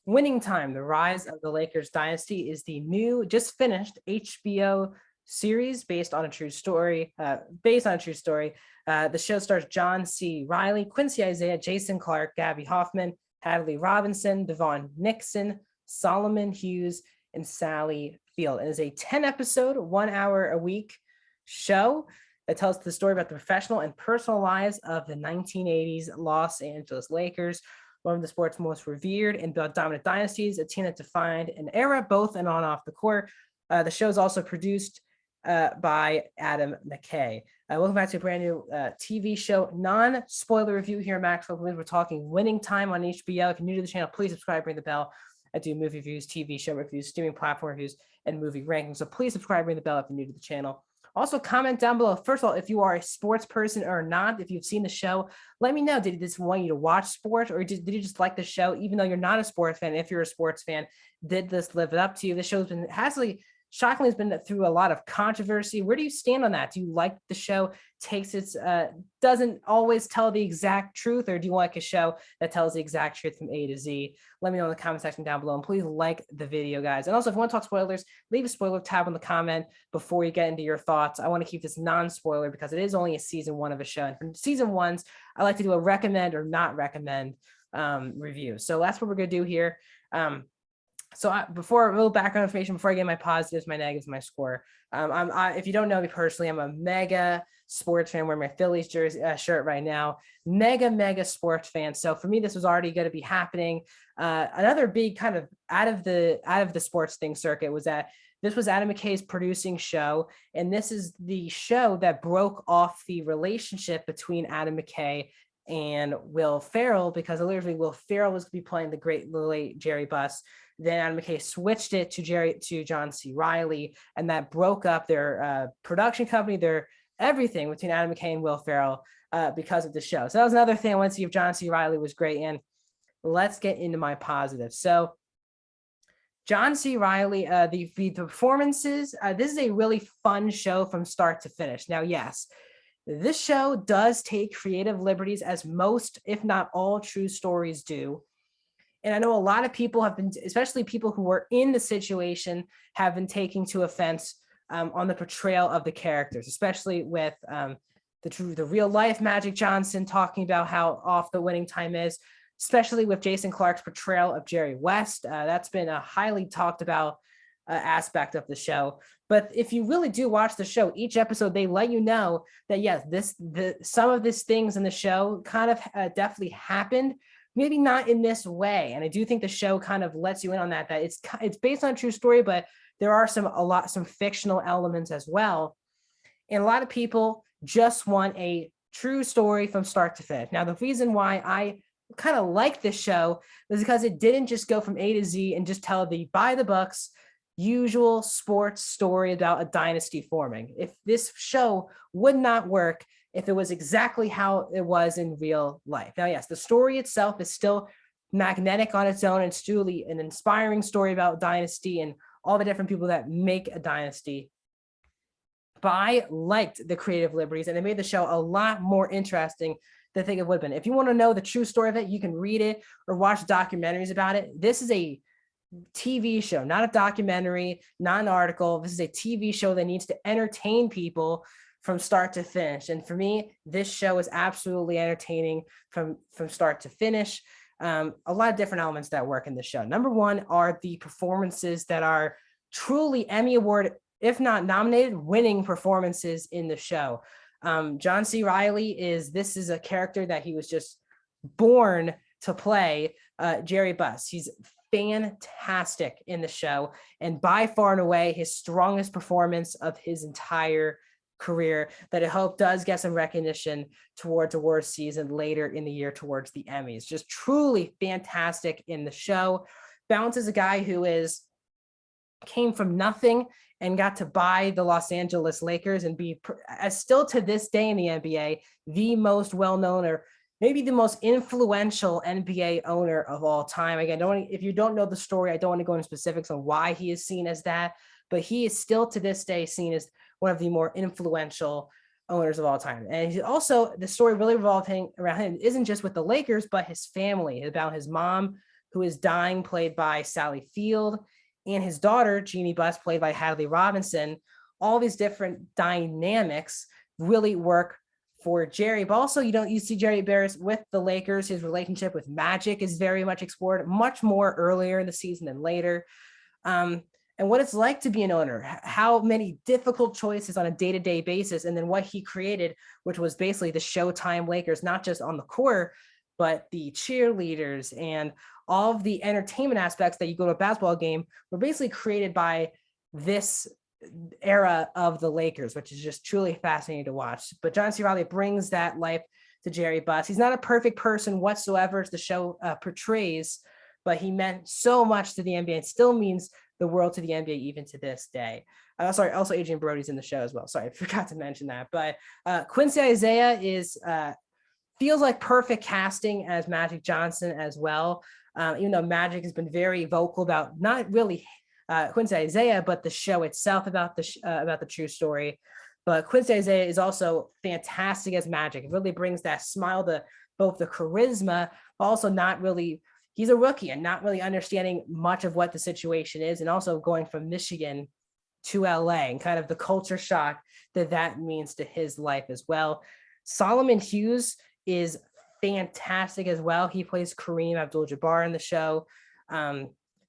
Winning Time: The Rise of the Lakers Dynasty is the new, just finished HBO series based on a true story. The show stars John C. Riley, Quincy Isaiah, Jason Clark, Gabby Hoffman, Hadley Robinson, Devon Nixon, Solomon Hughes, and Sally Field. It is a 10-episode, 1 hour a week show that tells the story about the professional and personal lives of the 1980s Los Angeles Lakers, one of the sport's most revered and dominant dynasties, a team that defined an era both and on off the court. The show is also produced by Adam McKay. Welcome back to a brand new TV show, non-spoiler review here, Maxwell. We're talking Winning Time on HBO. If you're new to the channel, please subscribe, ring the bell. I do movie reviews, TV show reviews, streaming platform reviews, and movie rankings. So please subscribe, ring the bell if you're new to the channel. Also, comment down below. First of all, if you are a sports person or not, if you've seen the show, let me know. Did this want you to watch sports, or did you just like the show, even though you're not a sports fan? If you're a sports fan, did this live it up to you? This show's been shockingly has been through a lot of controversy. Where do you stand on that? Do you like the show takes its doesn't always tell the exact truth, or do you like a show that tells the exact truth from A to Z? Let me know in the comment section down below, and please like the video, guys. And also, if you want to talk spoilers, leave a spoiler tab in the comment before you get into your thoughts. I want to keep this non-spoiler because it is only a season 1 of a show, and for season 1s, I like to do a recommend or not recommend review. So that's what we're gonna do here. Before a little background information, before I get my positives, my negatives, my score. If you don't know me personally, I'm a mega sports fan. Wearing my Phillies jersey shirt right now. Mega sports fan. So for me, this was already going to be happening. Another big kind of out of the sports thing circuit was that this was Adam McKay's producing show, and this is the show that broke off the relationship between Adam McKay and Will Ferrell, because literally Will Ferrell was going to be playing the late Jerry Buss. Then Adam McKay switched it to John C. Riley, and that broke up their production company, their everything between Adam McKay and Will Ferrell because of the show. So that was another thing I wanted to see if John C. Riley was great. And let's get into my positives. So John C. Riley, the performances, this is a really fun show from start to finish. Now, yes, this show does take creative liberties, as most, if not all, true stories do. And I know a lot of people have been, especially people who were in the situation, have been taking to offense on the portrayal of the characters, especially with the real life Magic Johnson talking about how off the Winning Time is, especially with Jason Clark's portrayal of Jerry West. That's been a highly talked about aspect of the show. But if you really do watch the show, each episode, they let you know that, yes, some of these things in the show kind of definitely happened. Maybe not in this way. And I do think the show kind of lets you in on that it's based on a true story, but there are some fictional elements as well. And a lot of people just want a true story from start to finish. Now, the reason why I kind of like this show is because it didn't just go from A to Z and just tell the by the books usual sports story about a dynasty forming. If this show would not work if it was exactly how it was in real life. Now, yes, the story itself is still magnetic on its own. It's truly an inspiring story about dynasty and all the different people that make a dynasty. But I liked the creative liberties, and they made the show a lot more interesting than I think it would have been. If you want to know the true story of it, you can read it or watch documentaries about it. This is a TV show, not a documentary, not an article. This is a TV show that needs to entertain people from start to finish. And for me, this show is absolutely entertaining from start to finish. A lot of different elements that work in the show. Number one are the performances that are truly Emmy Award, if not nominated, winning performances in the show. John C. Riley this is a character that he was just born to play, Jerry Buss. He's fantastic in the show, and by far and away his strongest performance of his entire career, that I hope does get some recognition towards awards season later in the year towards the Emmys. Just truly fantastic in the show. Bounce is a guy who came from nothing and got to buy the Los Angeles Lakers and be, as still to this day in the NBA, the most well-known or maybe the most influential NBA owner of all time. Again, if you don't know the story, I don't want to go into specifics on why he is seen as that, but he is still to this day seen as one of the more influential owners of all time. And he's also, the story really revolving around him isn't just with the Lakers, but his family, about his mom, who is dying, played by Sally Field, and his daughter, Jeannie Buss, played by Hadley Robinson. All these different dynamics really work for Jerry, but also you see Jerry Bears with the Lakers. His relationship with Magic is very much explored, much more earlier in the season than later. And what it's like to be an owner, how many difficult choices on a day-to-day basis, and then what he created, which was basically the Showtime Lakers, not just on the court, but the cheerleaders and all of the entertainment aspects that you go to a basketball game were basically created by this era of the Lakers, which is just truly fascinating to watch. But John C. Reilly brings that life to Jerry Buss. He's not a perfect person whatsoever, as the show portrays, but he meant so much to the NBA and still means the world to the NBA even to this day. Sorry, also Adrian Brody's in the show as well. Sorry, I forgot to mention that. But Quincy Isaiah feels like perfect casting as Magic Johnson as well. Even though Magic has been very vocal about not really Quincy Isaiah, but the show itself about the true story. But Quincy Isaiah is also fantastic as Magic. It really brings that smile to both the charisma, but also not really, he's a rookie and not really understanding much of what the situation is. And also going from Michigan to LA and kind of the culture shock that means to his life as well. Solomon Hughes is fantastic as well. He plays Kareem Abdul-Jabbar in the show.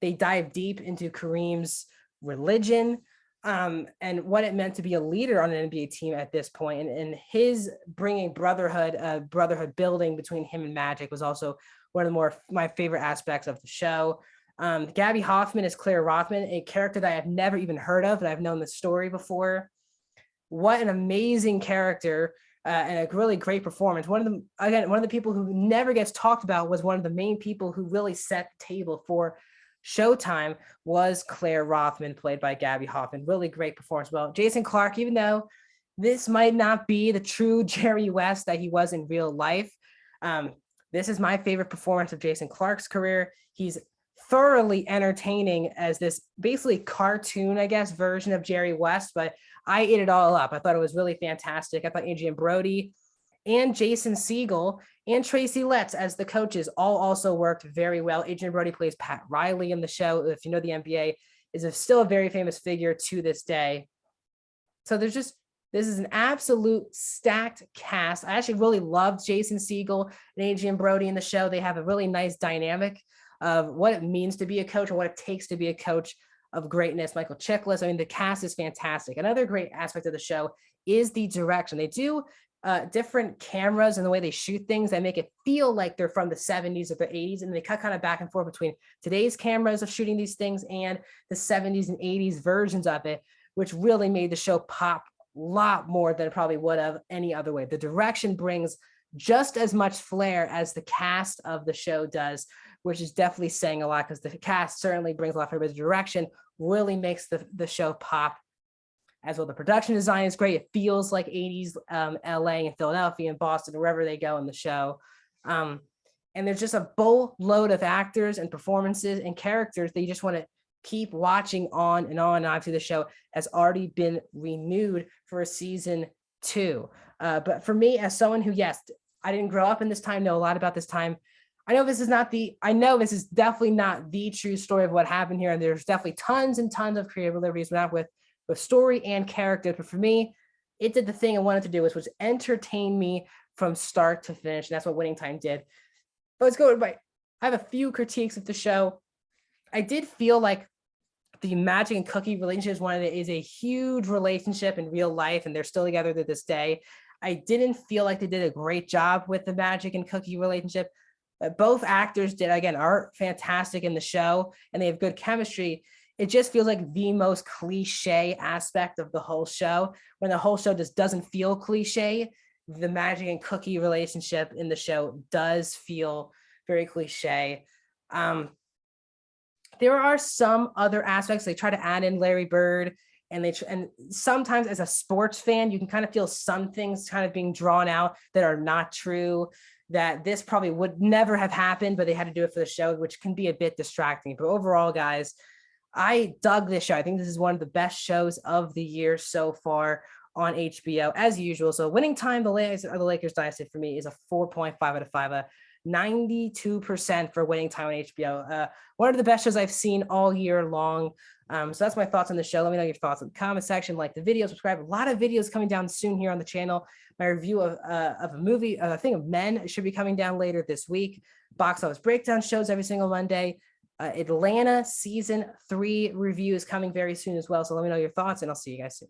They dive deep into Kareem's religion and what it meant to be a leader on an NBA team at this point. And his bringing brotherhood building between him and Magic was also one of my favorite aspects of the show. Gabby Hoffman is Claire Rothman, a character that I've never even heard of, but I've known the story before. What an amazing character and a really great performance. One of the people who never gets talked about was one of the main people who really set the table for Showtime was Claire Rothman, played by Gabby Hoffman. Really great performance. Well, Jason Clarke, even though this might not be the true Jerry West that he was in real life, this is my favorite performance of Jason Clarke's career. He's thoroughly entertaining as this basically cartoon, I guess, version of Jerry West, but I ate it all up. I thought it was really fantastic. I thought Adrian Brody and Jason Segel and Tracy Letts as the coaches all also worked very well. Adrian Brody plays Pat Riley in the show. If you know the NBA, is still a very famous figure to this day. So this is an absolute stacked cast. I actually really loved Jason Segel and Adrian Brody in the show. They have a really nice dynamic of what it means to be a coach and what it takes to be a coach of greatness. Michael Chiklis, I mean, the cast is fantastic. Another great aspect of the show is the direction. They do different cameras and the way they shoot things that make it feel like they're from the 70s or the 80s, and they cut kind of back and forth between today's cameras of shooting these things and the 70s and 80s versions of it, which really made the show pop a lot more than it probably would have any other way. The direction brings just as much flair as the cast of the show does, which is definitely saying a lot because the cast certainly brings a lot, but the direction really makes the show pop as well. The production design is great. It feels like 80s LA and Philadelphia and Boston, wherever they go in the show. And there's just a boatload of actors and performances and characters that you just want to keep watching on and on. And obviously the show has already been renewed for a season 2. But for me, as someone who, yes, I didn't grow up in this time, know a lot about this time. I know this is definitely not the true story of what happened here. And there's definitely tons and tons of creative liberties with story and character. But for me, it did the thing I wanted to do, which was entertain me from start to finish. And that's what Winning Time did. But let's go right. I have a few critiques of the show. I did feel like the Magic and Cookie relationship is a huge relationship in real life, and they're still together to this day. I didn't feel like they did a great job with the Magic and Cookie relationship. Both actors are fantastic in the show, and they have good chemistry. It just feels like the most cliche aspect of the whole show. When the whole show just doesn't feel cliche, the Magic and Cookie relationship in the show does feel very cliche. There are some other aspects. They try to add in Larry Bird, and sometimes as a sports fan, you can kind of feel some things kind of being drawn out that are not true, that this probably would never have happened, but they had to do it for the show, which can be a bit distracting. But overall, guys, I dug this show. I think this is one of the best shows of the year so far on HBO, as usual. So Winning Time, the Lakers Dynasty, for me is a 4.5 out of 5. 92% for waiting time on HBO. One of the best shows I've seen all year long. So that's my thoughts on the show. Let me know your thoughts in the comment section. Like the video, subscribe. A lot of videos coming down soon here on the channel. My review of a movie, I think of Men, should be coming down later this week. Box office breakdown shows every single Monday. Atlanta season 3 review is coming very soon as well. So let me know your thoughts, and I'll see you guys soon.